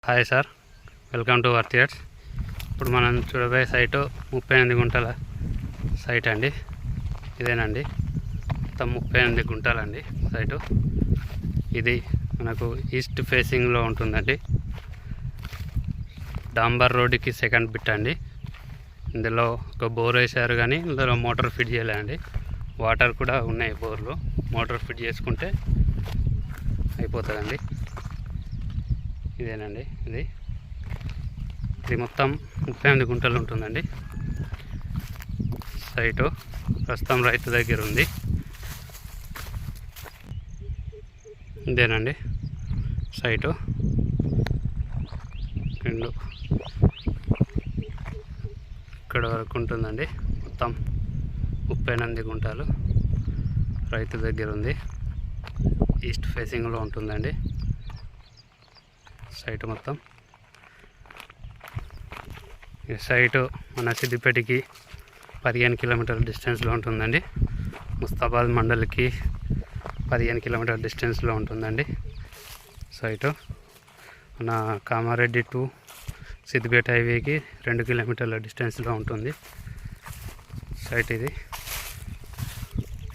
Hi sir, welcome to వర్తియర్స్. ఇప్పుడు మనం చూడబోయే సైటు 38 గుంటల సైట్ అండి. ఇదేనండి, మొత్తం 38 గుంటలండి సైటు. ఇది మనకు ఈస్ట్ ఫేసింగ్లో ఉంటుందండి. డాంబర్ రోడ్డుకి సెకండ్ బిట్ అండి. ఇందులో ఒక బోర్ వేసారు, కానీ ఇందులో మోటార్ ఫిట్ చేయలేదండి. వాటర్ కూడా ఉన్నాయి బోర్లు. మోటార్ ఫిట్ చేసుకుంటే అయిపోతుందండి. ఇదేనండి, ఇది మొత్తం 38 గుంటలు ఉంటుందండి సైటు. ప్రస్తుతం రైతు దగ్గర ఉంది. ఇదేనండి సైటు. ఇక్కడ వరకు ఉంటుందండి. మొత్తం 38 గుంటలు రైతు దగ్గర ఉంది. ఈస్ట్ ఫేసింగ్లో ఉంటుందండి సైటు మొత్తం. ఈ సైటు మన సిద్దిపేటకి 15 కిలోమీటర్ల డిస్టెన్స్లో ఉంటుందండి. ముస్తాబాద్ మండలికి 15 కిలోమీటర్ల డిస్టెన్స్లో ఉంటుందండి సైటు. మన కామారెడ్డి టు సిద్దిపేట హైవేకి 2 కిలోమీటర్ల డిస్టెన్స్లో ఉంటుంది సైట్ ఇది.